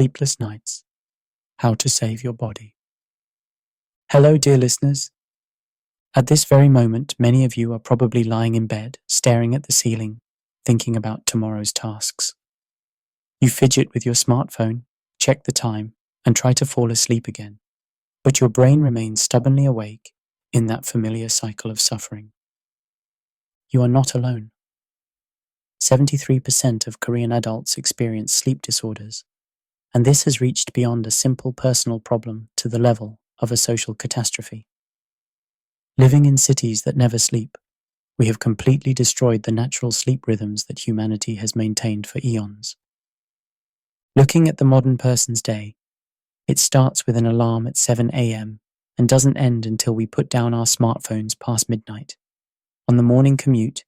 Sleepless Nights, How to Save Your Body. Hello, dear listeners. At this very moment, many of you are probably lying in bed, staring at the ceiling, thinking about tomorrow's tasks. You fidget with your smartphone, check the time, and try to fall asleep again. But your brain remains stubbornly awake in that familiar cycle of suffering. You are not alone. 73% of Korean adults experience sleep disorders, and this has reached beyond a simple personal problem to the level of a social catastrophe. Living in cities that never sleep, we have completely destroyed the natural sleep rhythms that humanity has maintained for eons. Looking at the modern person's day, it starts with an alarm at 7 a.m. and doesn't end until we put down our smartphones past midnight. On the morning commute,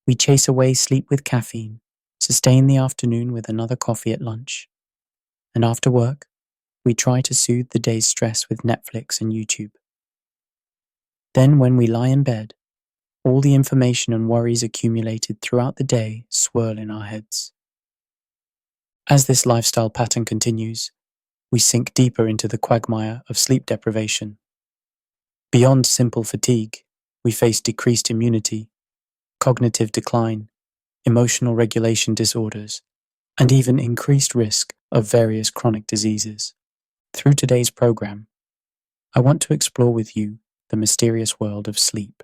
we chase away sleep with caffeine, sustain the afternoon with another coffee at lunch. And after work, we try to soothe the day's stress with Netflix and YouTube. Then when we lie in bed, all the information and worries accumulated throughout the day swirl in our heads. As this lifestyle pattern continues, we sink deeper into the quagmire of sleep deprivation. Beyond simple fatigue, we face decreased immunity, cognitive decline, emotional regulation disorders, and even increased risk of various chronic diseases. Through today's program, I want to explore with you the mysterious world of sleep.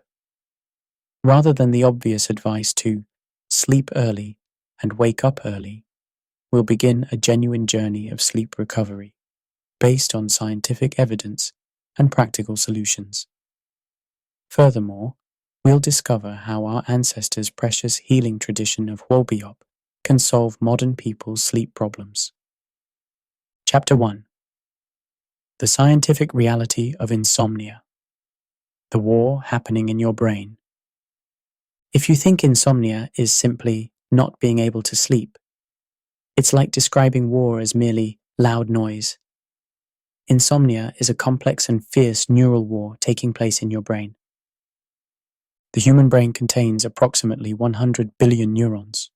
Rather than the obvious advice to sleep early and wake up early, we'll begin a genuine journey of sleep recovery based on scientific evidence and practical solutions. Furthermore, we'll discover how our ancestors' precious healing tradition of Hwolbyop can solve modern people's sleep problems. Chapter 1. The Scientific Reality of Insomnia. The war happening in your brain. If you think insomnia is simply not being able to sleep, it's like describing war as merely loud noise. Insomnia is a complex and fierce neural war taking place in your brain. The human brain contains approximately 100 billion neurons.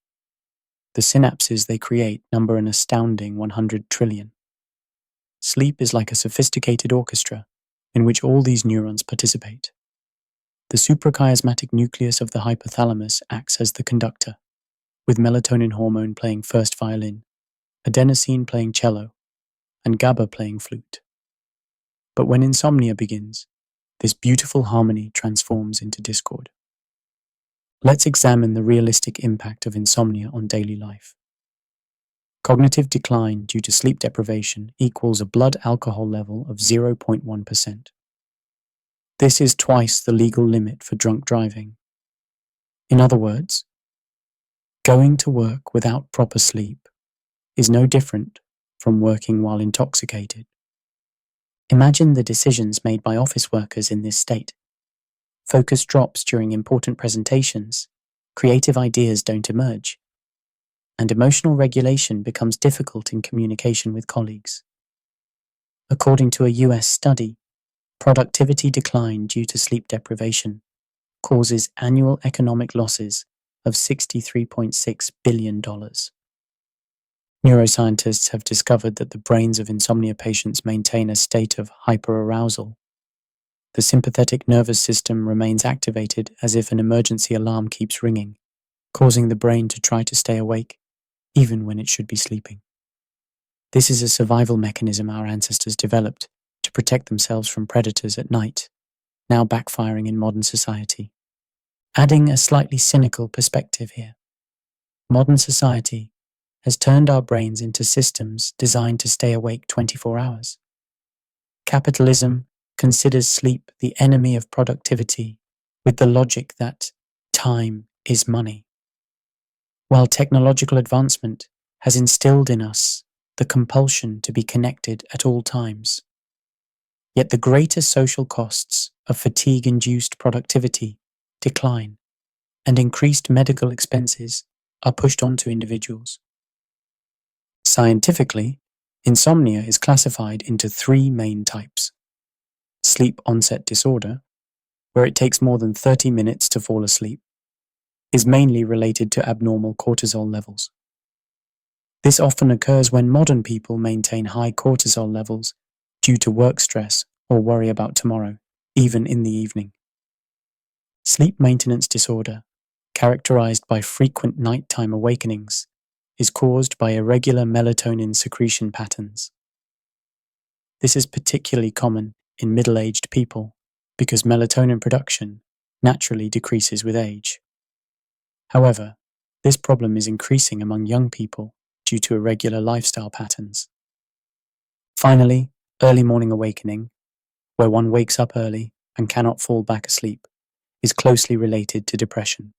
The synapses they create number an astounding 100 trillion. Sleep is like a sophisticated orchestra in which all these neurons participate. The suprachiasmatic nucleus of the hypothalamus acts as the conductor, with melatonin hormone playing first violin, adenosine playing cello, and GABA playing flute. But when insomnia begins, this beautiful harmony transforms into discord. Let's examine the realistic impact of insomnia on daily life. Cognitive decline due to sleep deprivation equals a blood alcohol level of 0.1%. This is twice the legal limit for drunk driving. In other words, going to work without proper sleep is no different from working while intoxicated. Imagine the decisions made by office workers in this state. Focus drops during important presentations, creative ideas don't emerge, and emotional regulation becomes difficult in communication with colleagues. According to a US study, productivity decline due to sleep deprivation causes annual economic losses of $63.6 billion. Neuroscientists have discovered that the brains of insomnia patients maintain a state of hyperarousal. The sympathetic nervous system remains activated as if an emergency alarm keeps ringing, causing the brain to try to stay awake, even when it should be sleeping. This is a survival mechanism our ancestors developed to protect themselves from predators at night, now backfiring in modern society. Adding a slightly cynical perspective here, modern society has turned our brains into systems designed to stay awake 24 hours. Capitalism considers sleep the enemy of productivity with the logic that time is money. While technological advancement has instilled in us the compulsion to be connected at all times, yet the greater social costs of fatigue-induced productivity, decline, and increased medical expenses are pushed onto individuals. Scientifically, insomnia is classified into three main types. Sleep onset disorder, where it takes more than 30 minutes to fall asleep, is mainly related to abnormal cortisol levels. This often occurs when modern people maintain high cortisol levels due to work stress or worry about tomorrow, even in the evening. Sleep maintenance disorder, characterized by frequent nighttime awakenings, is caused by irregular melatonin secretion patterns. This is particularly common in middle-aged people because melatonin production naturally decreases with age. However, this problem is increasing among young people due to irregular lifestyle patterns. Finally, early morning awakening, where one wakes up early and cannot fall back asleep, is closely related to depression.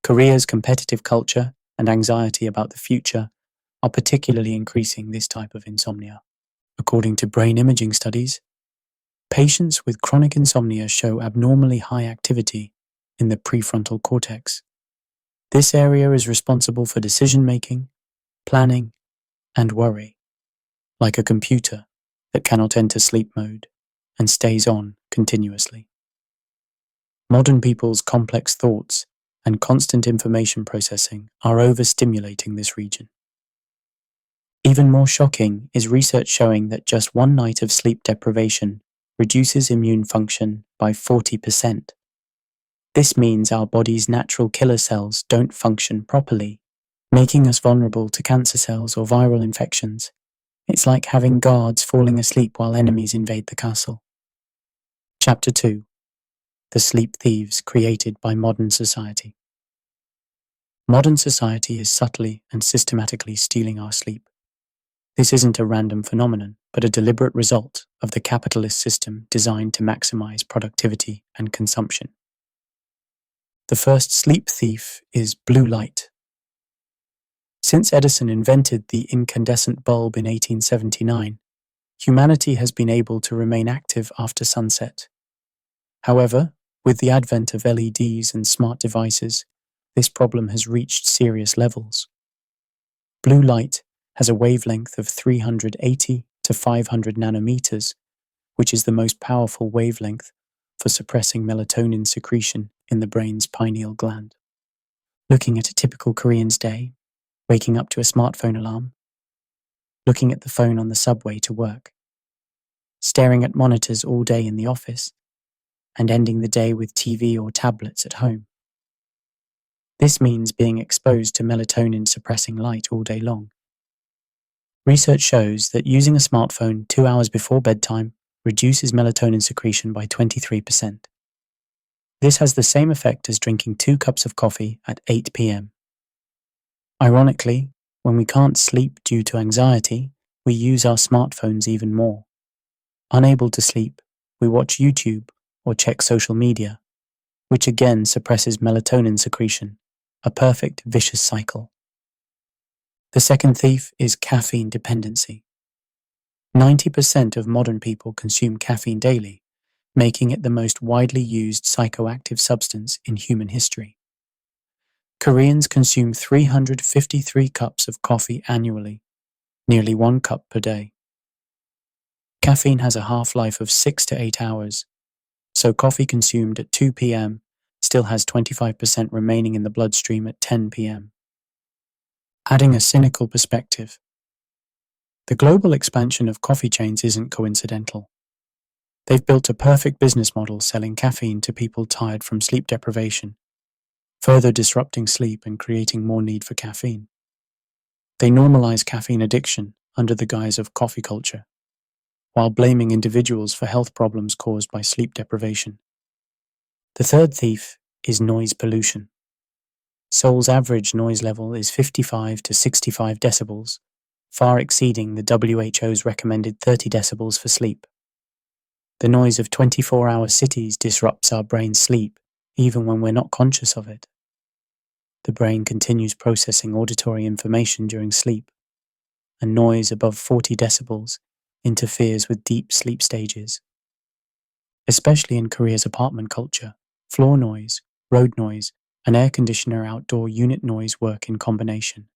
Korea's competitive culture and anxiety about the future are particularly increasing this type of insomnia. According to brain imaging studies, patients with chronic insomnia show abnormally high activity in the prefrontal cortex. This area is responsible for decision-making, planning, and worry, like a computer that cannot enter sleep mode and stays on continuously. Modern people's complex thoughts and constant information processing are overstimulating this region. Even more shocking is research showing that just one night of sleep deprivation reduces immune function by 40%. This means our body's natural killer cells don't function properly, making us vulnerable to cancer cells or viral infections. It's like having guards falling asleep while enemies invade the castle. Chapter 2: The Sleep Thieves Created by Modern Society. Modern society is subtly and systematically stealing our sleep. This isn't a random phenomenon, but a deliberate result of the capitalist system designed to maximize productivity and consumption. The first sleep thief is blue light. Since Edison invented the incandescent bulb in 1879, humanity has been able to remain active after sunset. However, with the advent of LEDs and smart devices, this problem has reached serious levels. Blue light has a wavelength of 380 to 500 nanometers, which is the most powerful wavelength for suppressing melatonin secretion in the brain's pineal gland. Looking at a typical Korean's day, waking up to a smartphone alarm, looking at the phone on the subway to work, staring at monitors all day in the office, and ending the day with TV or tablets at home. This means being exposed to melatonin-suppressing light all day long. Research shows that using a smartphone 2 hours before bedtime reduces melatonin secretion by 23%. This has the same effect as drinking 2 cups of coffee at 8 p.m. Ironically, when we can't sleep due to anxiety, we use our smartphones even more. Unable to sleep, we watch YouTube or check social media, which again suppresses melatonin secretion, a perfect vicious cycle. The second thief is caffeine dependency. 90% of modern people consume caffeine daily, making it the most widely used psychoactive substance in human history. Koreans consume 353 cups of coffee annually, nearly 1 cup per day. Caffeine has a half-life of 6 to 8 hours, so coffee consumed at 2 p.m. still has 25% remaining in the bloodstream at 10 p.m. Adding a cynical perspective, the global expansion of coffee chains isn't coincidental. They've built a perfect business model selling caffeine to people tired from sleep deprivation, further disrupting sleep and creating more need for caffeine. They normalize caffeine addiction under the guise of coffee culture, while blaming individuals for health problems caused by sleep deprivation. The third thief is noise pollution. Seoul's average noise level is 55 to 65 decibels, far exceeding the WHO's recommended 30 decibels for sleep. The noise of 24-hour cities disrupts our brain's sleep, even when we're not conscious of it. The brain continues processing auditory information during sleep, and noise above 40 decibels interferes with deep sleep stages. Especially in Korea's apartment culture, floor noise, road noise, and air conditioner outdoor unit noise work in combination.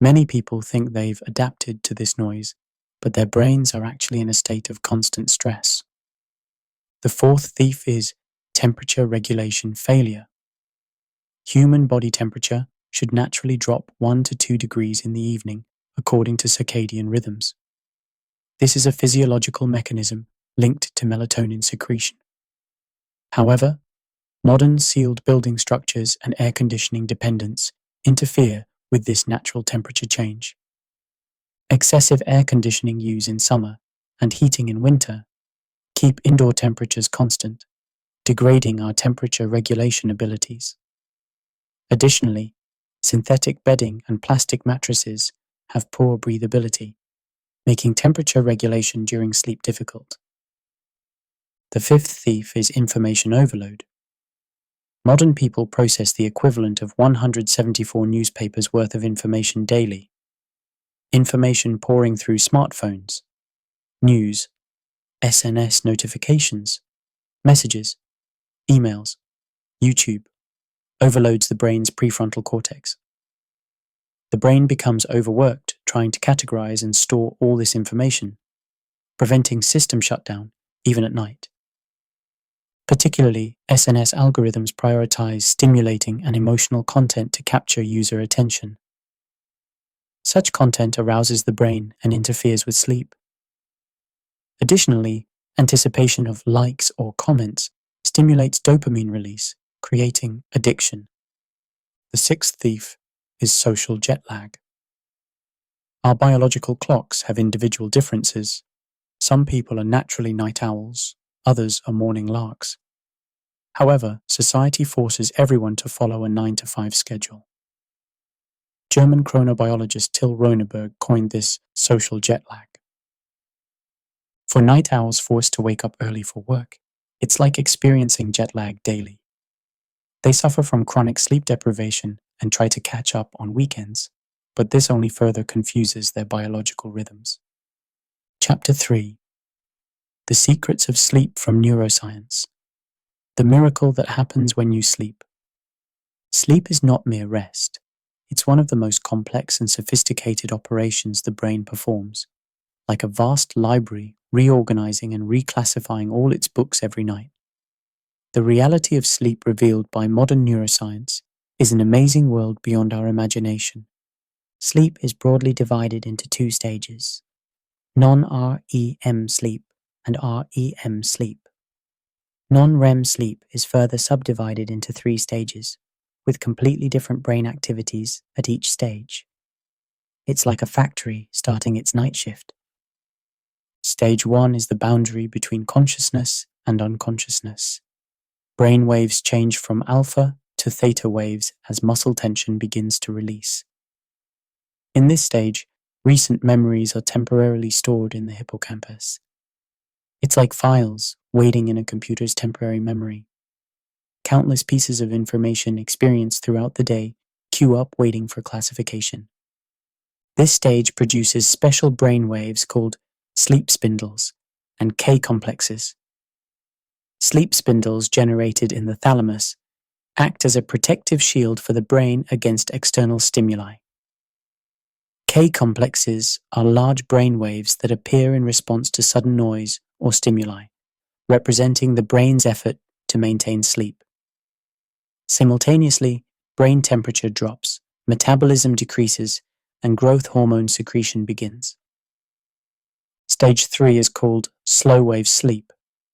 Many people think they've adapted to this noise, but their brains are actually in a state of constant stress. The fourth thief is temperature regulation failure. Human body temperature should naturally drop 1 to 2 degrees in the evening according to circadian rhythms. This is a physiological mechanism linked to melatonin secretion. However, modern sealed building structures and air conditioning dependence interfere with this natural temperature change. Excessive air conditioning use in summer and heating in winter keep indoor temperatures constant, degrading our temperature regulation abilities. Additionally, synthetic bedding and plastic mattresses have poor breathability, making temperature regulation during sleep difficult. The fifth thief is information overload. Modern people process the equivalent of 174 newspapers worth of information daily. Information pouring through smartphones, news, SNS notifications, messages, emails, YouTube, overloads the brain's prefrontal cortex. The brain becomes overworked trying to categorize and store all this information, preventing system shutdown even at night. Particularly, SNS algorithms prioritize stimulating and emotional content to capture user attention. Such content arouses the brain and interferes with sleep. Additionally, anticipation of likes or comments stimulates dopamine release, creating addiction. The sixth thief is social jet lag. Our biological clocks have individual differences. Some people are naturally night owls, others are morning larks. However, society forces everyone to follow a 9 to 5 schedule. German chronobiologist Till Roneberg coined this social jet lag. For night owls forced to wake up early for work, it's like experiencing jet lag daily. They suffer from chronic sleep deprivation and try to catch up on weekends, but this only further confuses their biological rhythms. Chapter 3: The Secrets of Sleep from Neuroscience. The miracle that happens when you sleep. Sleep is not mere rest. It's one of the most complex and sophisticated operations the brain performs, like a vast library reorganizing and reclassifying all its books every night. The reality of sleep revealed by modern neuroscience is an amazing world beyond our imagination. Sleep is broadly divided into 2 stages: non-REM sleep and REM sleep. Non-REM sleep is further subdivided into 3 stages, with completely different brain activities at each stage. It's like a factory starting its night shift. Stage 1 is the boundary between consciousness and unconsciousness. Brain waves change from alpha to theta waves as muscle tension begins to release. In this stage, recent memories are temporarily stored in the hippocampus. It's like files waiting in a computer's temporary memory. Countless pieces of information experienced throughout the day queue up waiting for classification. This stage produces special brain waves called sleep spindles and K-complexes. Sleep spindles generated in the thalamus act as a protective shield for the brain against external stimuli. K-complexes are large brain waves that appear in response to sudden noise or stimuli, representing the brain's effort to maintain sleep. Simultaneously, brain temperature drops, metabolism decreases, and growth hormone secretion begins. Stage 3 is called slow-wave sleep,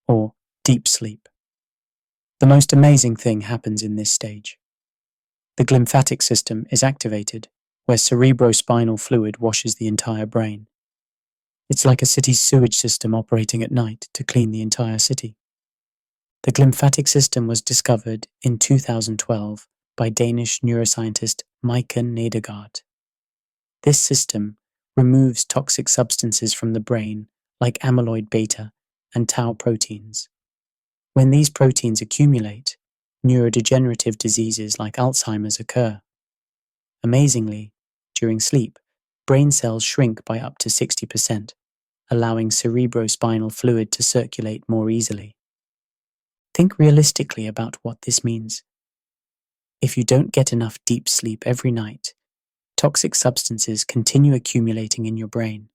or deep sleep. The most amazing thing happens in this stage. The glymphatic system is activated, where cerebrospinal fluid washes the entire brain. It's like a city's sewage system operating at night to clean the entire city. The glymphatic system was discovered in 2012 by Danish neuroscientist Maiken Nedergaard. This system removes toxic substances from the brain like amyloid beta and tau proteins. When these proteins accumulate, neurodegenerative diseases like Alzheimer's occur. Amazingly, during sleep, brain cells shrink by up to 60%, allowing cerebrospinal fluid to circulate more easily. Think realistically about what this means. If you don't get enough deep sleep every night, toxic substances continue accumulating in your brain.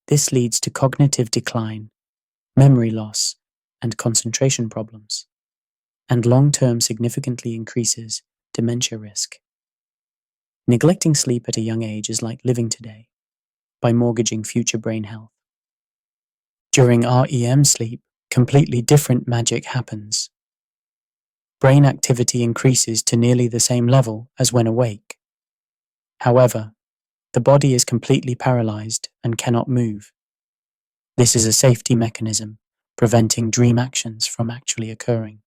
This leads to cognitive decline, memory loss, and concentration problems, and long-term significantly increases dementia risk. Neglecting sleep at a young age is like living today, by mortgaging future brain health. During REM sleep, completely different magic happens. Brain activity increases to nearly the same level as when awake. However, the body is completely paralyzed and cannot move. This is a safety mechanism, preventing dream actions from actually occurring.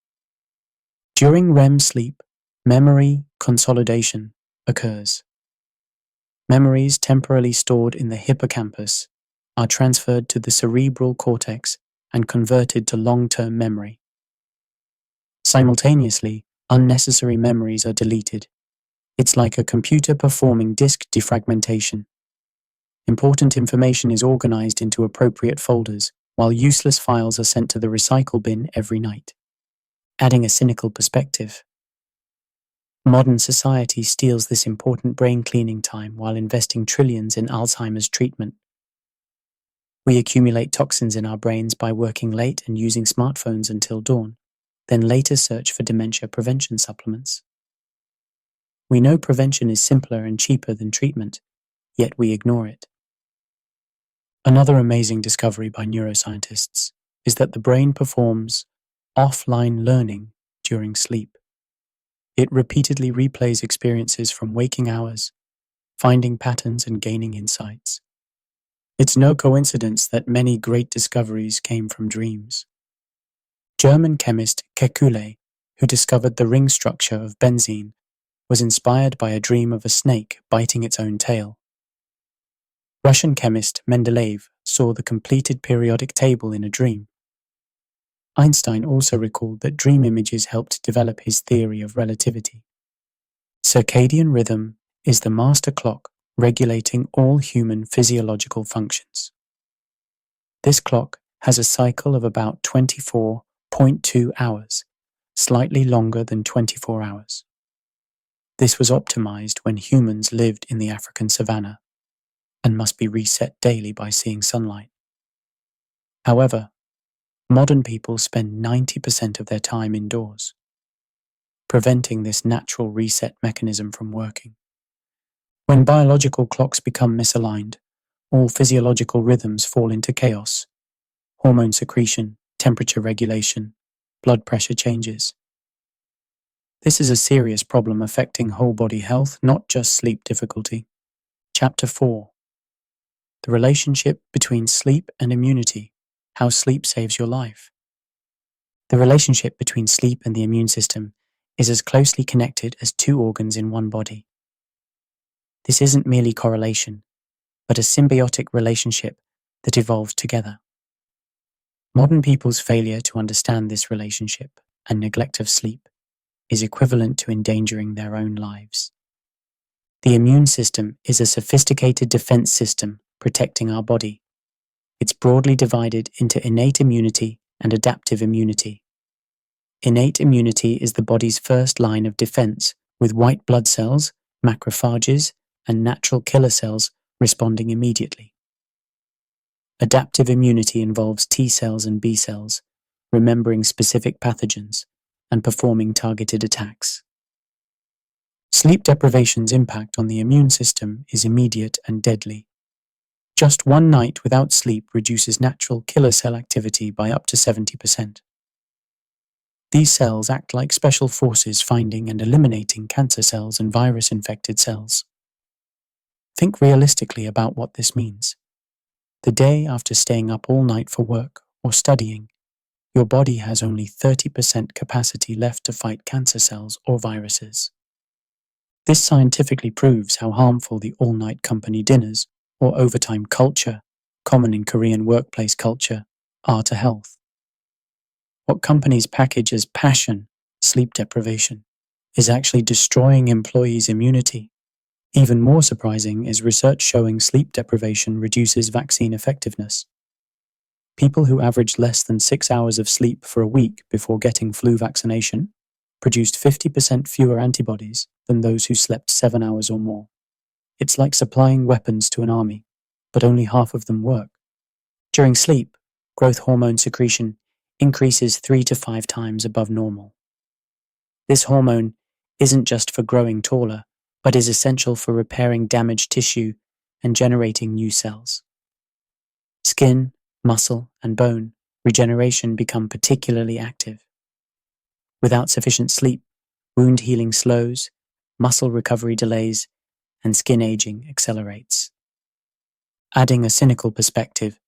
During REM sleep, memory consolidation occurs. Memories temporarily stored in the hippocampus are transferred to the cerebral cortex and converted to long-term memory. Simultaneously, unnecessary memories are deleted. It's like a computer performing disk defragmentation. Important information is organized into appropriate folders, while useless files are sent to the recycle bin every night. Adding a cynical perspective, modern society steals this important brain cleaning time while investing trillions in Alzheimer's treatment. We accumulate toxins in our brains by working late and using smartphones until dawn, then later search for dementia prevention supplements. We know prevention is simpler and cheaper than treatment, yet we ignore it. Another amazing discovery by neuroscientists is that the brain performs offline learning during sleep. It repeatedly replays experiences from waking hours, finding patterns and gaining insights. It's no coincidence that many great discoveries came from dreams. German chemist Kekulé, who discovered the ring structure of benzene, was inspired by a dream of a snake biting its own tail. Russian chemist Mendeleev saw the completed periodic table in a dream. Einstein also recalled that dream images helped develop his theory of relativity. Circadian rhythm is the master clock regulating all human physiological functions. This clock has a cycle of about 24.2 hours, slightly longer than 24 hours. This was optimized when humans lived in the African savanna and must be reset daily by seeing sunlight. However, modern people spend 90% of their time indoors, preventing this natural reset mechanism from working. When biological clocks become misaligned, all physiological rhythms fall into chaos. Hormone secretion, temperature regulation, blood pressure changes. This is a serious problem affecting whole body health, not just sleep difficulty. Chapter 4. The relationship between sleep and immunity, how sleep saves your life. The relationship between sleep and the immune system is as closely connected as two organs in one body. This isn't merely correlation, but a symbiotic relationship that evolved together. Modern people's failure to understand this relationship and neglect of sleep is equivalent to endangering their own lives. The immune system is a sophisticated defense system protecting our body. It's broadly divided into innate immunity and adaptive immunity. Innate immunity is the body's first line of defense, with white blood cells, macrophages, and natural killer cells responding immediately. Adaptive immunity involves T cells and B cells, remembering specific pathogens and performing targeted attacks. Sleep deprivation's impact on the immune system is immediate and deadly. Just one night without sleep reduces natural killer cell activity by up to 70%. These cells act like special forces finding and eliminating cancer cells and virus-infected cells. Think realistically about what this means. The day after staying up all night for work or studying, your body has only 30% capacity left to fight cancer cells or viruses. This scientifically proves how harmful the all-night company dinners or overtime culture, common in Korean workplace culture, are to health. What companies package as passion, sleep deprivation, is actually destroying employees' immunity. Even more surprising is research showing sleep deprivation reduces vaccine effectiveness. People who averaged less than 6 hours of sleep for a week before getting flu vaccination produced 50% fewer antibodies than those who slept 7 hours or more. It's like supplying weapons to an army, but only half of them work. During sleep, growth hormone secretion increases 3 to 5 times above normal. This hormone isn't just for growing taller, but is essential for repairing damaged tissue and generating new cells. Skin, muscle, and bone regeneration become particularly active. Without sufficient sleep, wound healing slows, muscle recovery delays, and skin aging accelerates. Adding a cynical perspective,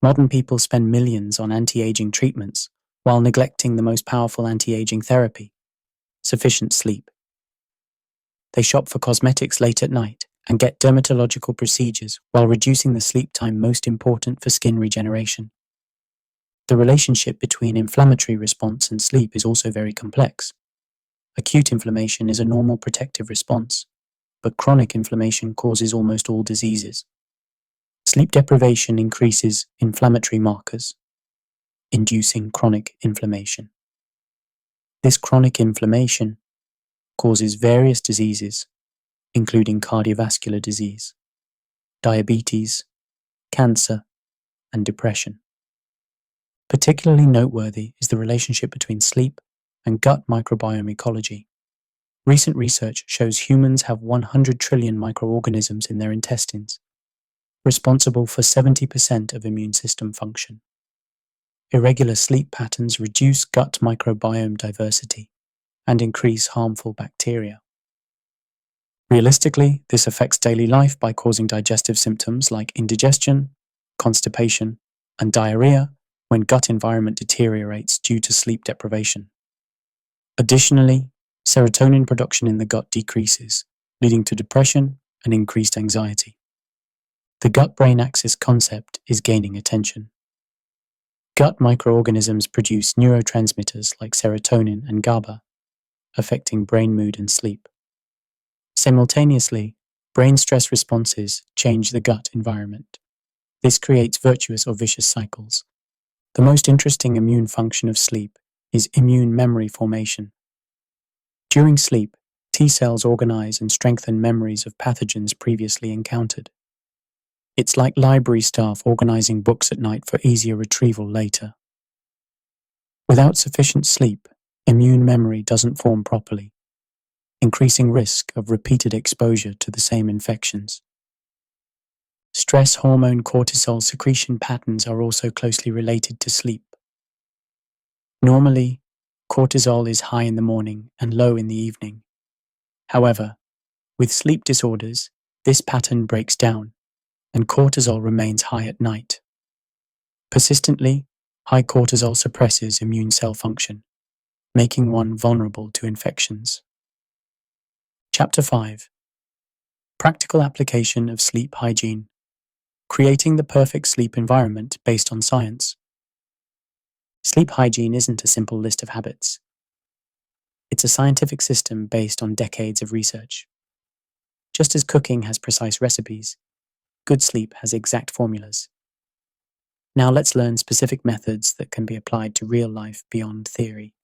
modern people spend millions on anti-aging treatments while neglecting the most powerful anti-aging therapy, sufficient sleep. They shop for cosmetics late at night and get dermatological procedures while reducing the sleep time most important for skin regeneration. The relationship between inflammatory response and sleep is also very complex. Acute inflammation is a normal protective response, but chronic inflammation causes almost all diseases. Sleep deprivation increases inflammatory markers, inducing chronic inflammation. This chronic inflammation causes various diseases, including cardiovascular disease, diabetes, cancer, and depression. Particularly noteworthy is the relationship between sleep and gut microbiome ecology. Recent research shows humans have 100 trillion microorganisms in their intestines, responsible for 70% of immune system function. Irregular sleep patterns reduce gut microbiome diversity and increase harmful bacteria. Realistically, this affects daily life by causing digestive symptoms like indigestion, constipation, and diarrhea when gut environment deteriorates due to sleep deprivation. Additionally, serotonin production in the gut decreases, leading to depression and increased anxiety. The gut-brain axis concept is gaining attention. Gut microorganisms produce neurotransmitters like serotonin and GABA, affecting brain mood and sleep. Simultaneously, brain stress responses change the gut environment. This creates virtuous or vicious cycles. The most interesting immune function of sleep is immune memory formation. During sleep, T cells organize and strengthen memories of pathogens previously encountered. It's like library staff organizing books at night for easier retrieval later. Without sufficient sleep, immune memory doesn't form properly, increasing risk of repeated exposure to the same infections. Stress hormone cortisol secretion patterns are also closely related to sleep. Normally, cortisol is high in the morning and low in the evening. However, with sleep disorders, this pattern breaks down, and cortisol remains high at night. Persistently, high cortisol suppresses immune cell function, making one vulnerable to infections. Chapter 5. Practical application of sleep hygiene. Creating the perfect sleep environment based on science. Sleep hygiene isn't a simple list of habits. It's a scientific system based on decades of research. Just as cooking has precise recipes, good sleep has exact formulas. Now let's learn specific methods that can be applied to real life beyond theory.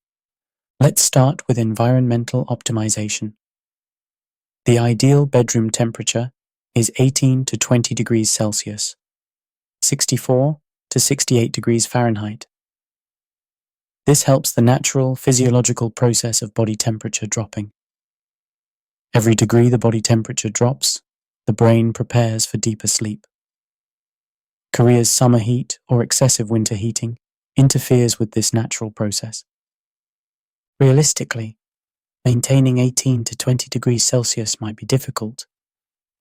Let's start with environmental optimization. The ideal bedroom temperature is 18 to 20 degrees Celsius, 64 to 68 degrees Fahrenheit. This helps the natural physiological process of body temperature dropping. Every degree the body temperature drops, the brain prepares for deeper sleep. Korea's summer heat or excessive winter heating interferes with this natural process. Realistically, maintaining 18 to 20 degrees Celsius might be difficult,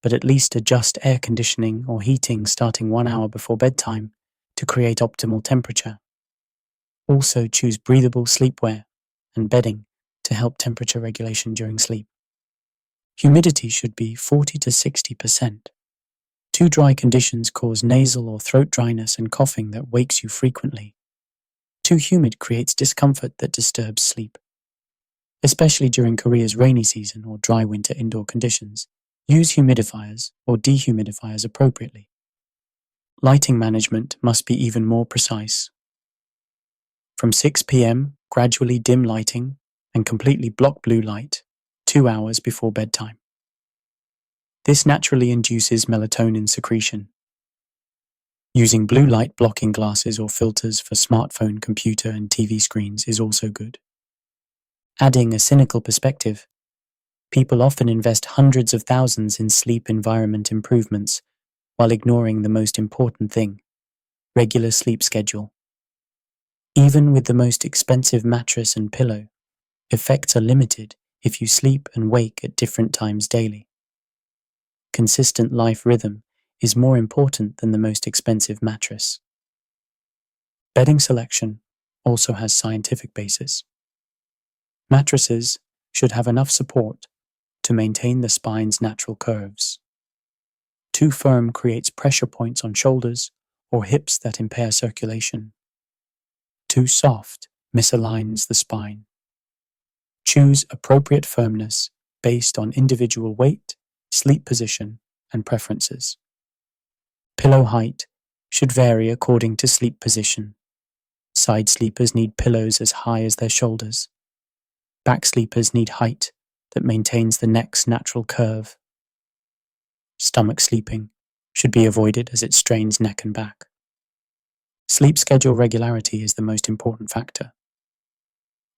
but at least adjust air conditioning or heating starting 1 hour before bedtime to create optimal temperature. Also choose breathable sleepwear and bedding to help temperature regulation during sleep. Humidity should be 40 to 60%. Too dry conditions cause nasal or throat dryness and coughing that wakes you frequently. Too humid creates discomfort that disturbs sleep. Especially during Korea's rainy season or dry winter indoor conditions, use humidifiers or dehumidifiers appropriately. Lighting management must be even more precise. From 6 p.m., gradually dim lighting and completely block blue light 2 hours before bedtime. This naturally induces melatonin secretion. Using blue light blocking glasses or filters for smartphone, computer, and TV screens is also good. Adding a cynical perspective, People often invest hundreds of thousands in sleep environment improvements while ignoring the most important thing: regular sleep schedule. Even with the most expensive mattress and pillow, effects are limited if you sleep and wake at different times daily. Consistent life rhythm is more important than the most expensive mattress. Bedding selection also has scientific basis. Mattresses should have enough support to maintain the spine's natural curves. Too firm creates pressure points on shoulders or hips that impair circulation. Too soft misaligns the spine. Choose appropriate firmness based on individual weight, sleep position, and preferences. Pillow height should vary according to sleep position. Side sleepers need pillows as high as their shoulders. Back sleepers need height that maintains the neck's natural curve. Stomach sleeping should be avoided as it strains neck and back. Sleep schedule regularity is the most important factor.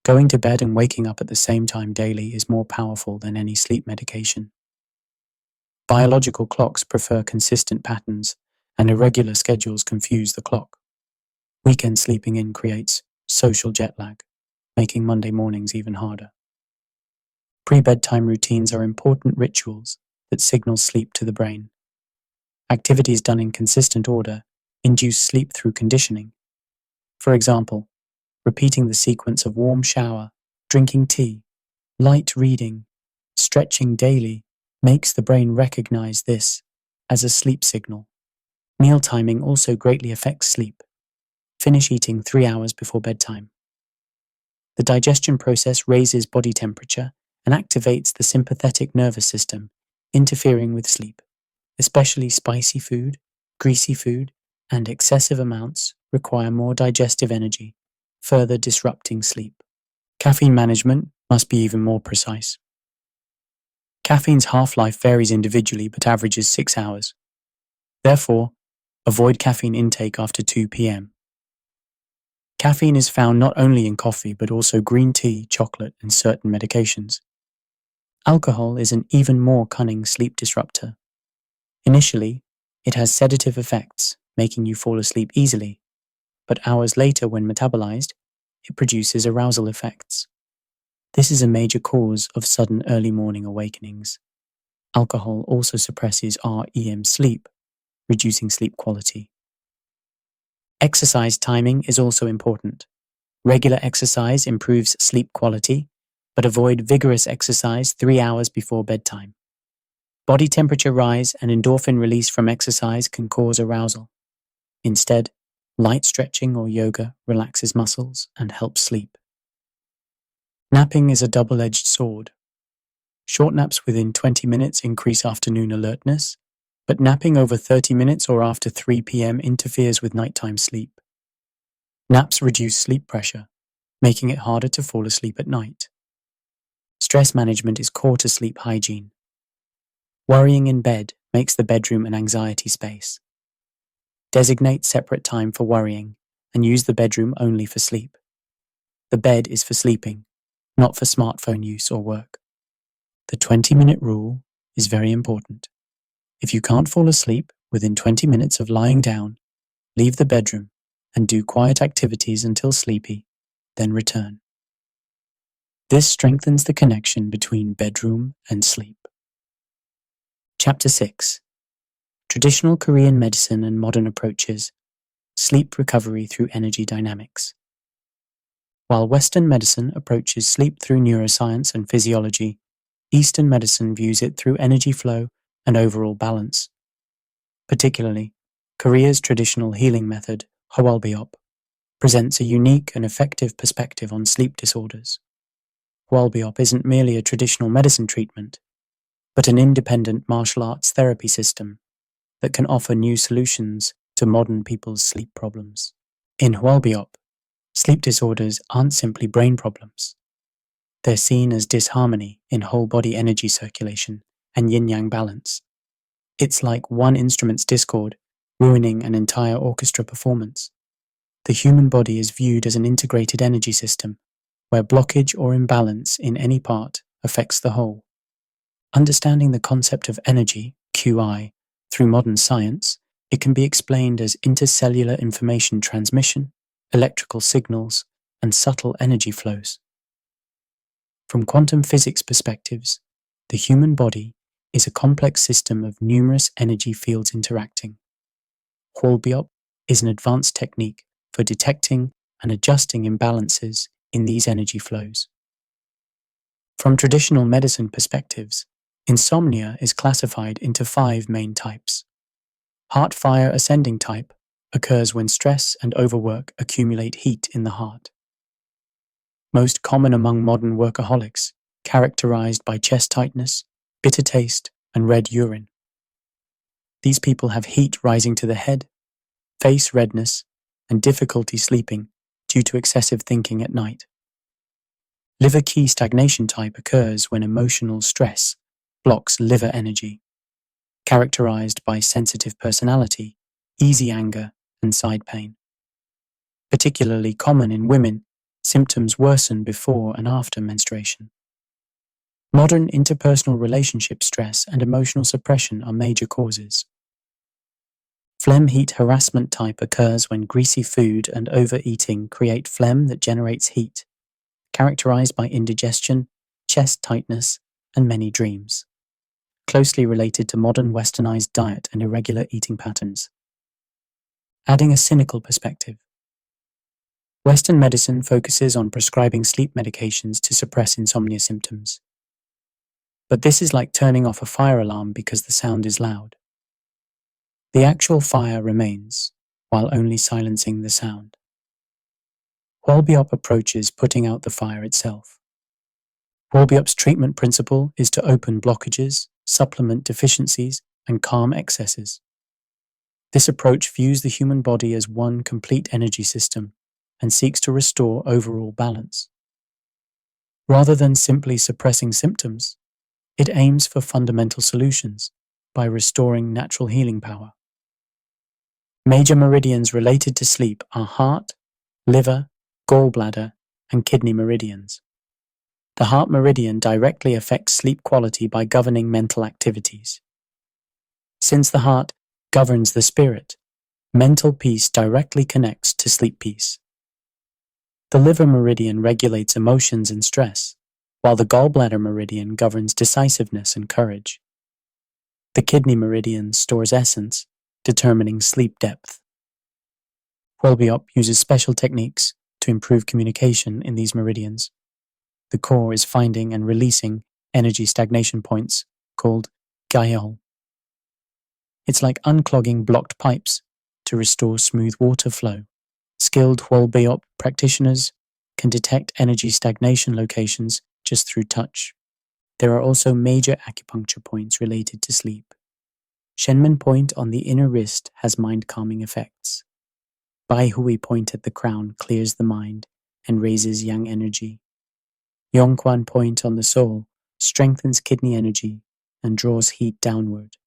Going to bed and waking up at the same time daily is more powerful than any sleep medication. Biological clocks prefer consistent patterns, and irregular schedules confuse the clock. Weekend sleeping in creates social jet lag, making Monday mornings even harder. Pre-bedtime routines are important rituals that signal sleep to the brain. Activities done in consistent order induce sleep through conditioning. For example, repeating the sequence of warm shower, drinking tea, light reading, stretching daily makes the brain recognize this as a sleep signal. Meal timing also greatly affects sleep. Finish eating 3 hours before bedtime. The digestion process raises body temperature and activates the sympathetic nervous system, interfering with sleep. Especially spicy food, greasy food, and excessive amounts require more digestive energy, further disrupting sleep. Caffeine management must be even more precise. Caffeine's half-life varies individually but averages 6 hours. Therefore, avoid caffeine intake after 2 p.m. Caffeine is found not only in coffee but also green tea, chocolate, and certain medications. Alcohol is an even more cunning sleep disruptor. Initially, it has sedative effects, making you fall asleep easily, but hours later when metabolized, it produces arousal effects. This is a major cause of sudden early morning awakenings. Alcohol also suppresses REM sleep, reducing sleep quality. Exercise timing is also important. Regular exercise improves sleep quality, but avoid vigorous exercise 3 hours before bedtime. Body temperature rise and endorphin release from exercise can cause arousal. Instead, light stretching or yoga relaxes muscles and helps sleep. Napping is a double-edged sword. Short naps within 20 minutes increase afternoon alertness, but napping over 30 minutes or after 3 p.m. interferes with nighttime sleep. Naps reduce sleep pressure, making it harder to fall asleep at night. Stress management is core to sleep hygiene. Worrying in bed makes the bedroom an anxiety space. Designate separate time for worrying and use the bedroom only for sleep. The bed is for sleeping, not for smartphone use or work. The 20-minute rule is very important. If you can't fall asleep within 20 minutes of lying down, leave the bedroom and do quiet activities until sleepy, then return. This strengthens the connection between bedroom and sleep. Chapter 6. Traditional Korean medicine and modern approaches. Sleep recovery through energy dynamics. While Western medicine approaches sleep through neuroscience and physiology, Eastern medicine views it through energy flow and overall balance. Particularly, Korea's traditional healing method, Hwalbiop, presents a unique and effective perspective on sleep disorders. Hwalbiop isn't merely a traditional medicine treatment, but an independent martial arts therapy system that can offer new solutions to modern people's sleep problems. In Hwalbiop, sleep disorders aren't simply brain problems. They're seen as disharmony in whole body energy circulation and yin-yang balance. It's like one instrument's discord ruining an entire orchestra performance. The human body is viewed as an integrated energy system where blockage or imbalance in any part affects the whole. Understanding the concept of energy, QI, through modern science, it can be explained as intercellular information transmission, electrical signals, and subtle energy flows. From quantum physics perspectives, the human body is a complex system of numerous energy fields interacting. Hall-Biop is an advanced technique for detecting and adjusting imbalances in these energy flows. From traditional medicine perspectives, insomnia is classified into 5 main types. Heart fire ascending type occurs when stress and overwork accumulate heat in the heart. Most common among modern workaholics, characterized by chest tightness, bitter taste, and red urine. These people have heat rising to the head, face redness, and difficulty sleeping due to excessive thinking at night. Liver key stagnation type occurs when emotional stress blocks liver energy, characterized by sensitive personality, easy anger, and side pain. Particularly common in women, symptoms worsen before and after menstruation. Modern interpersonal relationship stress and emotional suppression are major causes. Phlegm heat harassment type occurs when greasy food and overeating create phlegm that generates heat, characterized by indigestion, chest tightness, and many dreams. Closely related to modern westernized diet and irregular eating patterns. Adding a cynical perspective. Western medicine focuses on prescribing sleep medications to suppress insomnia symptoms. But this is like turning off a fire alarm because the sound is loud. The actual fire remains, while only silencing the sound. Hall-Biop approaches putting out the fire itself. Hall-Biop's treatment principle is to open blockages, supplement deficiencies, and calm excesses. This approach views the human body as one complete energy system and seeks to restore overall balance. Rather than simply suppressing symptoms, it aims for fundamental solutions by restoring natural healing power. Major meridians related to sleep are heart, liver, gallbladder, and kidney meridians. The heart meridian directly affects sleep quality by governing mental activities. Since the heart governs the spirit, mental peace directly connects to sleep peace. The liver meridian regulates emotions and stress, while the gallbladder meridian governs decisiveness and courage. The kidney meridian stores essence, determining sleep depth. Hall-Biop uses special techniques to improve communication in these meridians. The core is finding and releasing energy stagnation points called gyal. It's like unclogging blocked pipes to restore smooth water flow. Skilled Hall-Biop practitioners can detect energy stagnation locations just through touch. There are also major acupuncture points related to sleep. Shenmen point on the inner wrist has mind-calming effects. Bai Hui point at the crown clears the mind and raises yang energy. Yongquan point on the soul strengthens kidney energy and draws heat downward.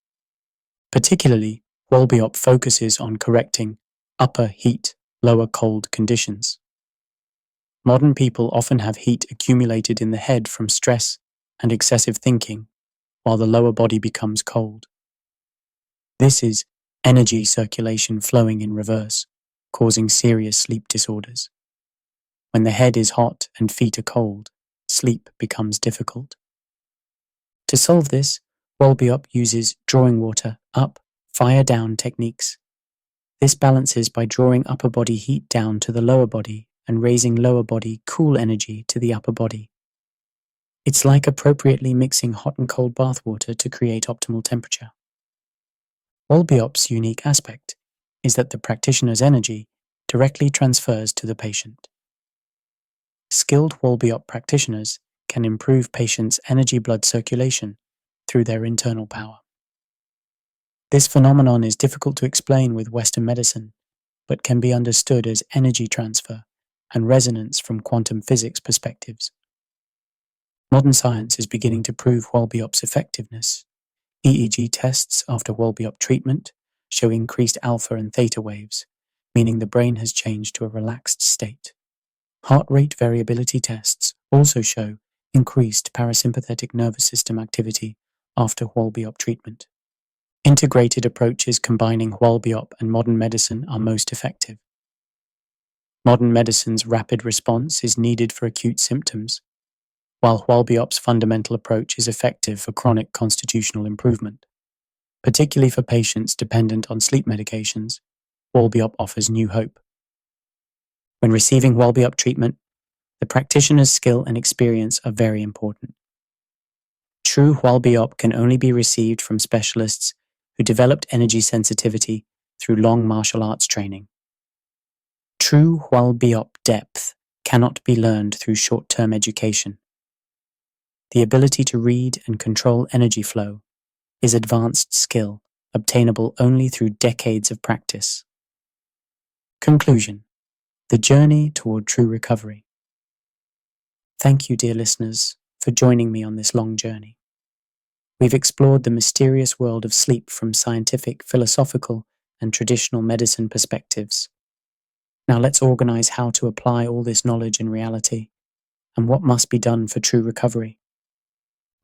Particularly, Hall-Biop focuses on correcting upper heat, lower cold conditions. Modern people often have heat accumulated in the head from stress and excessive thinking, while the lower body becomes cold. This is energy circulation flowing in reverse, causing serious sleep disorders. When the head is hot and feet are cold, sleep becomes difficult. To solve this, Hall-Biop uses drawing water up, fire down techniques. This balances by drawing upper body heat down to the lower body and raising lower body cool energy to the upper body. It's like appropriately mixing hot and cold bath water to create optimal temperature. Hall-Biop's unique aspect is that the practitioner's energy directly transfers to the patient. Skilled Hall-Biop practitioners can improve patients' energy blood circulation through their internal power. This phenomenon is difficult to explain with Western medicine, but can be understood as energy transfer and resonance from quantum physics perspectives. Modern science is beginning to prove Hall-Biop's effectiveness. EEG tests after Hall-Biop treatment show increased alpha and theta waves, meaning the brain has changed to a relaxed state. Heart rate variability tests also show increased parasympathetic nervous system activity after Hwal-Biop treatment. Integrated approaches combining Hwal-Biop and modern medicine are most effective. Modern medicine's rapid response is needed for acute symptoms, while Hwal-Biop's fundamental approach is effective for chronic constitutional improvement. Particularly for patients dependent on sleep medications, Hwal-Biop offers new hope. When receiving Hwal-Biop treatment, the practitioner's skill and experience are very important. True Hwal-Biop can only be received from specialists who developed energy sensitivity through long martial arts training. True Hwal-Biop depth cannot be learned through short-term education. The ability to read and control energy flow is advanced skill obtainable only through decades of practice. Conclusion: the journey toward true recovery. Thank you, dear listeners, for joining me on this long journey. We've explored the mysterious world of sleep from scientific, philosophical, and traditional medicine perspectives. Now let's organize how to apply all this knowledge in reality and what must be done for true recovery.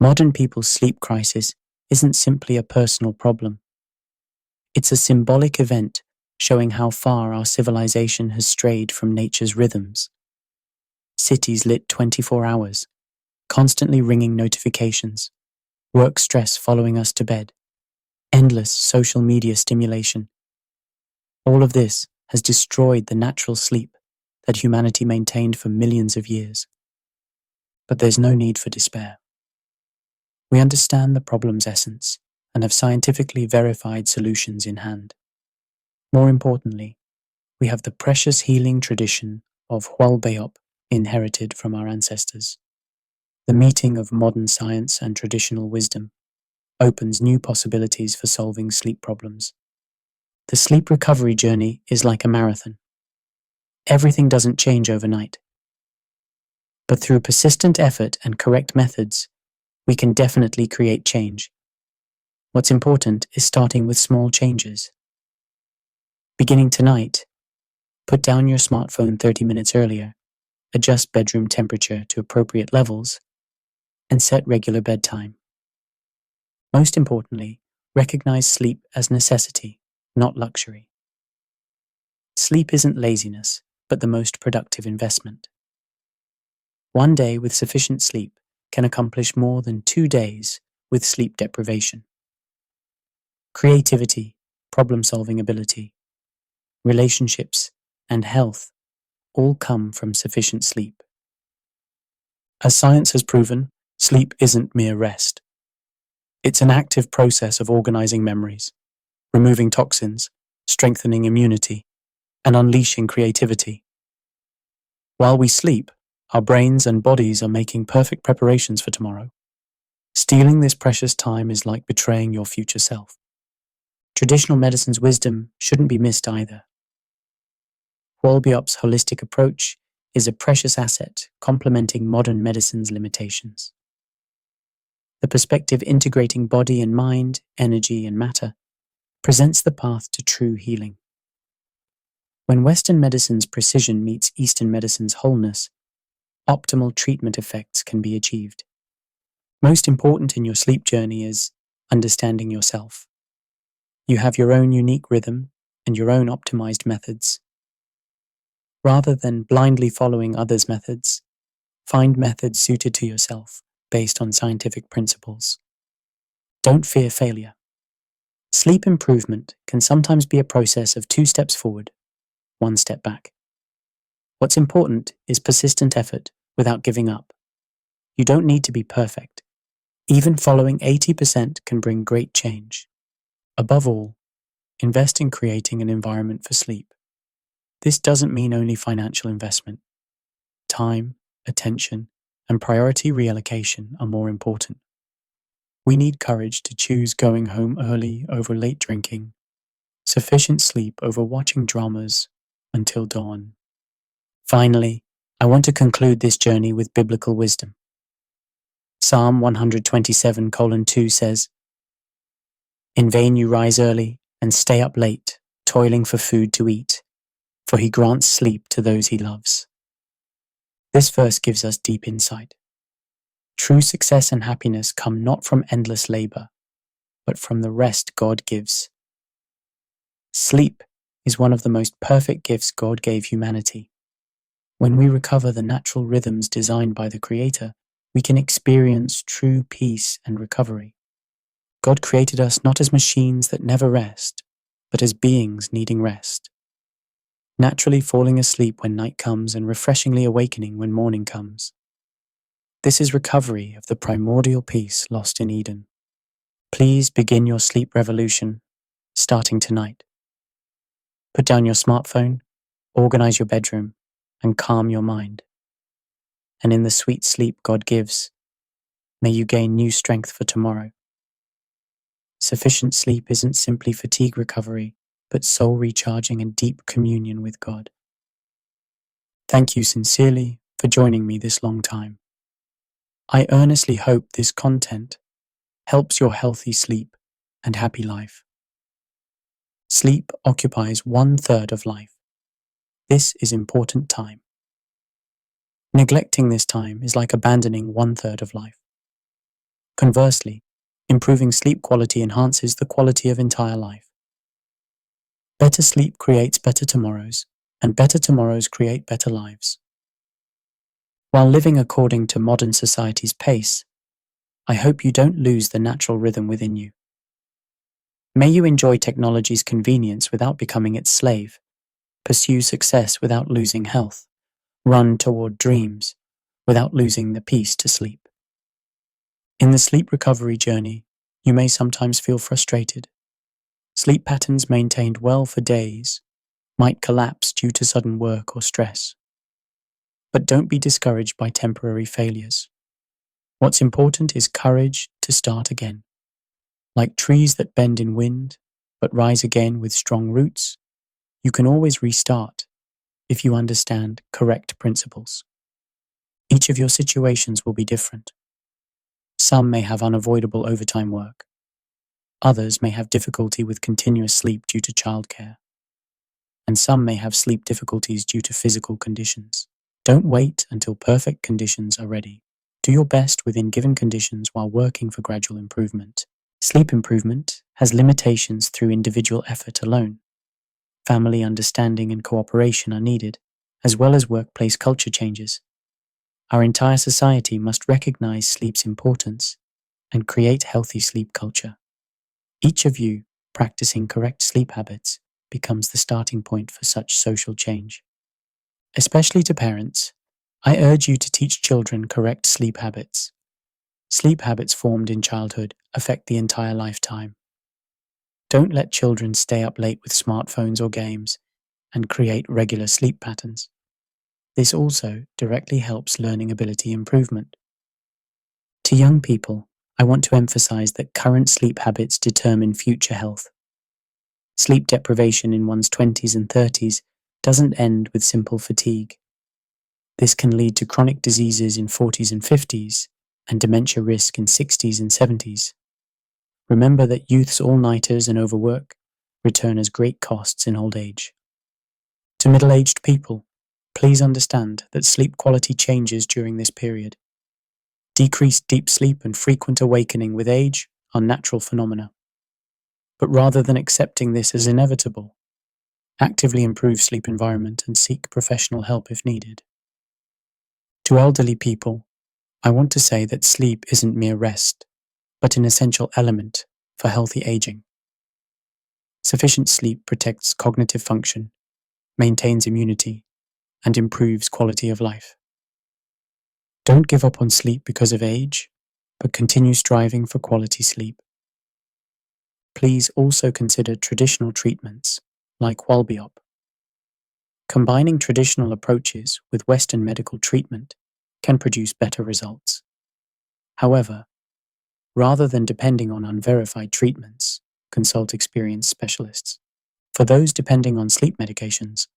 Modern people's sleep crisis isn't simply a personal problem. It's a symbolic event showing how far our civilization has strayed from nature's rhythms. Cities lit 24 hours, constantly ringing notifications, work stress following us to bed, endless social media stimulation. All of this has destroyed the natural sleep that humanity maintained for millions of years. But there's no need for despair. We understand the problem's essence and have scientifically verified solutions in hand. More importantly, we have the precious healing tradition of Hwal-Biop inherited from our ancestors. The meeting of modern science and traditional wisdom opens new possibilities for solving sleep problems. The sleep recovery journey is like a marathon. Everything doesn't change overnight. But through persistent effort and correct methods, we can definitely create change. What's important is starting with small changes. Beginning tonight, put down your smartphone 30 minutes earlier, adjust bedroom temperature to appropriate levels, and set regular bedtime. Most importantly, recognize sleep as necessity, not luxury. Sleep isn't laziness, but the most productive investment. One day with sufficient sleep can accomplish more than 2 days with sleep deprivation. Creativity, problem-solving ability, relationships, and health all come from sufficient sleep. As science has proven, sleep isn't mere rest. It's an active process of organizing memories, removing toxins, strengthening immunity, and unleashing creativity. While we sleep, our brains and bodies are making perfect preparations for tomorrow. Stealing this precious time is like betraying your future self. Traditional medicine's wisdom shouldn't be missed either. Hwal-Biop's holistic approach is a precious asset complementing modern medicine's limitations. The perspective integrating body and mind, energy and matter presents the path to true healing. When Western medicine's precision meets Eastern medicine's wholeness, optimal treatment effects can be achieved. Most important in your sleep journey is understanding yourself. You have your own unique rhythm and your own optimized methods. Rather than blindly following others' methods, find methods suited to yourself based on scientific principles. Don't fear failure. Sleep improvement can sometimes be a process of 2 steps forward, 1 step back. What's important is persistent effort without giving up. You don't need to be perfect. Even following 80% can bring great change. Above all, invest in creating an environment for sleep. This doesn't mean only financial investment. Time, attention, and priority reallocation are more important. We need courage to choose going home early over late drinking, sufficient sleep over watching dramas until dawn. Finally, I want to conclude this journey with biblical wisdom. Psalm 127:2 says, "In vain you rise early and stay up late, toiling for food to eat, for he grants sleep to those he loves." This verse gives us deep insight. True success and happiness come not from endless labor, but from the rest God gives. Sleep is one of the most perfect gifts God gave humanity. When we recover the natural rhythms designed by the Creator, we can experience true peace and recovery. God created us not as machines that never rest, but as beings needing rest. Naturally falling asleep when night comes and refreshingly awakening when morning comes. This is recovery of the primordial peace lost in Eden. Please begin your sleep revolution, starting tonight. Put down your smartphone, organize your bedroom, and calm your mind. And in the sweet sleep God gives, may you gain new strength for tomorrow. Sufficient sleep isn't simply fatigue recovery, but soul recharging and deep communion with God. Thank you sincerely for joining me this long time. I earnestly hope this content helps your healthy sleep and happy life. Sleep occupies 1/3 of life. This is important time. Neglecting this time is like abandoning 1/3 of life. Conversely, improving sleep quality enhances the quality of entire life. Better sleep creates better tomorrows, and better tomorrows create better lives. While living according to modern society's pace, I hope you don't lose the natural rhythm within you. May you enjoy technology's convenience without becoming its slave, pursue success without losing health, run toward dreams without losing the peace to sleep. In the sleep recovery journey, you may sometimes feel frustrated. Sleep patterns maintained well for days might collapse due to sudden work or stress. But don't be discouraged by temporary failures. What's important is courage to start again. Like trees that bend in wind, but rise again with strong roots, you can always restart if you understand correct principles. Each of your situations will be different. Some may have unavoidable overtime work. Others may have difficulty with continuous sleep due to childcare. And some may have sleep difficulties due to physical conditions. Don't wait until perfect conditions are ready. Do your best within given conditions while working for gradual improvement. Sleep improvement has limitations through individual effort alone. Family understanding and cooperation are needed, as well as workplace culture changes. Our entire society must recognize sleep's importance and create healthy sleep culture. Each of you practicing correct sleep habits becomes the starting point for such social change. Especially to parents, I urge you to teach children correct sleep habits. Sleep habits formed in childhood affect the entire lifetime. Don't let children stay up late with smartphones or games and create regular sleep patterns. This also directly helps learning ability improvement. To young people, I want to emphasize that current sleep habits determine future health. Sleep deprivation in one's 20s and 30s doesn't end with simple fatigue. This can lead to chronic diseases in 40s and 50s and dementia risk in 60s and 70s. Remember that youth's all-nighters and overwork return as great costs in old age. To middle-aged people, please understand that sleep quality changes during this period. Decreased deep sleep and frequent awakening with age are natural phenomena. But rather than accepting this as inevitable, actively improve sleep environment and seek professional help if needed. To elderly people, I want to say that sleep isn't mere rest, but an essential element for healthy aging. Sufficient sleep protects cognitive function, maintains immunity, and improves quality of life. Don't give up on sleep because of age, but continue striving for quality sleep. Please also consider traditional treatments like Walbiop. Combining traditional approaches with Western medical treatment can produce better results. However, rather than depending on unverified treatments, consult experienced specialists. For those depending on sleep medications,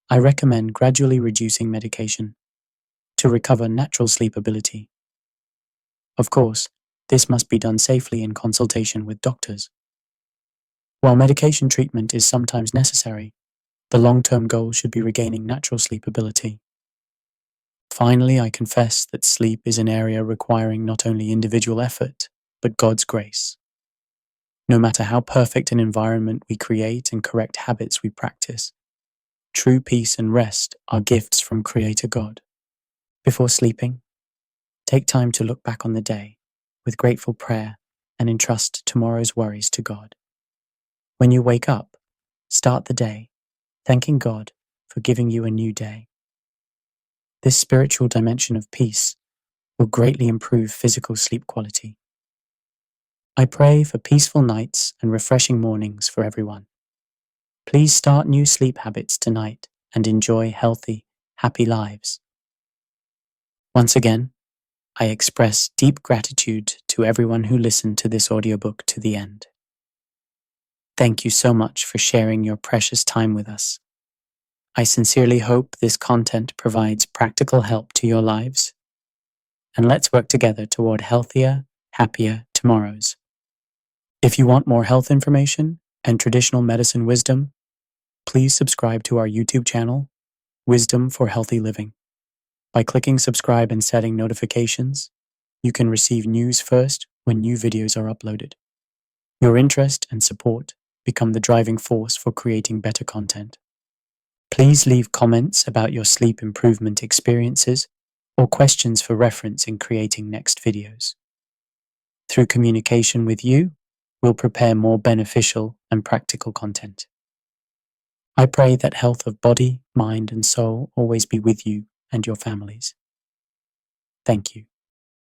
I recommend gradually reducing medication to recover natural sleep ability. Of course, this must be done safely in consultation with doctors. While medication treatment is sometimes necessary, the long-term goal should be regaining natural sleep ability. Finally, I confess that sleep is an area requiring not only individual effort, but God's grace. No matter how perfect an environment we create and correct habits we practice, true peace and rest are gifts from Creator God. Before sleeping, take time to look back on the day with grateful prayer and entrust tomorrow's worries to God. When you wake up, start the day thanking God for giving you a new day. This spiritual dimension of peace will greatly improve physical sleep quality. I pray for peaceful nights and refreshing mornings for everyone. Please start new sleep habits tonight and enjoy healthy, happy lives. Once again, I express deep gratitude to everyone who listened to this audiobook to the end. Thank you so much for sharing your precious time with us. I sincerely hope this content provides practical help to your lives. And let's work together toward healthier, happier tomorrows. If you want more health information and traditional medicine wisdom, please subscribe to our YouTube channel, Wisdom for Healthy Living. By clicking subscribe and setting notifications, you can receive news first when new videos are uploaded. Your interest and support become the driving force for creating better content. Please leave comments about your sleep improvement experiences or questions for reference in creating next videos. Through communication with you, we'll prepare more beneficial and practical content. I pray that health of body, mind, and soul always be with you and your families. Thank you.